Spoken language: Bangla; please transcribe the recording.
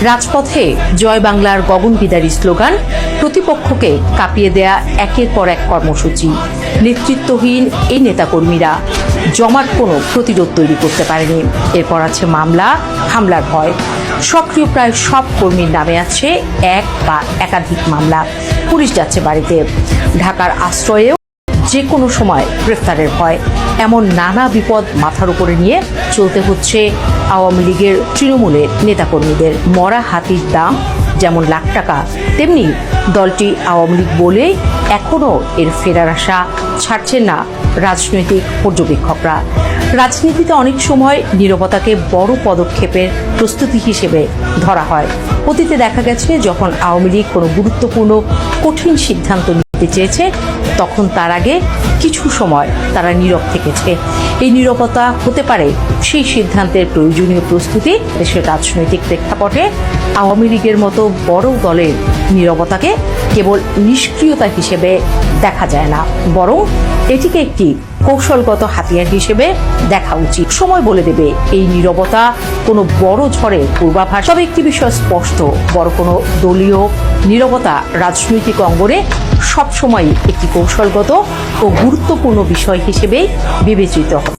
রাজপথে জয় বাংলার গগনবিদারী স্লোগান, প্রতিপক্ষকে কাঁপিয়ে দেয়া একের পর এক কর্মসূচি। নেতৃত্বহীন এই নেতাকর্মীরা জমাট কোনো প্রতিরোধ তৈরি করতে পারেনি। এরপর আছে মামলা, হামলার ভয়। সক্রিয় প্রায় সব কর্মীর নামে আছে এক বা একাধিক মামলা। পুলিশ যাচ্ছে বাড়িতে। ঢাকার আশ্রয়েও যে কোনো সময় গ্রেফতারের ভয়। এমন নানা বিপদ মাথার উপরে নিয়ে চলতে হচ্ছে আওয়ামী লীগের, তৃণমূলের নেতাকর্মীদের। মরা হাতির দাম যেমন লাখ টাকা, তেমনি দলটি আওয়ামী লীগ বলে এখনও এর ফেরার আশা ছাড়ছেন না রাজনৈতিক পর্যবেক্ষকরা। রাজনীতিতে অনেক সময় নীরবতাকে বড় পদক্ষেপের প্রস্তুতি হিসেবে ধরা হয়। অতীতে দেখা গেছে, যখন আওয়ামী লীগ কোনো গুরুত্বপূর্ণ কঠিন সিদ্ধান্ত নিতে চেয়েছে, তখন তার আগে কিছু সময় তারা নীরব থেকেছে। এই নীরবতা হতে পারে সেই সিদ্ধান্তের প্রয়োজনীয় প্রস্তুতি। দেশের রাজনৈতিক প্রেক্ষাপটে আওয়ামী লীগের মতো বড় দলের নীরবতাকে কেবল নিষ্ক্রিয়তা হিসেবে দেখা যায় না, বরং এটিকে একটি কৌশলগত হাতিয়ার হিসেবে দেখা উচিত। সময় বলে দেবে এই নীরবতা কোনো বড় ঝড়ের পূর্বাভাস। তবে একটি বিষয় স্পষ্ট, বড় কোনো দলীয় নীরবতা রাজনৈতিক অঙ্গনে সবসময় একটি কৌশলগত ও গুরুত্বপূর্ণ বিষয় হিসেবে বিবেচিত হয়।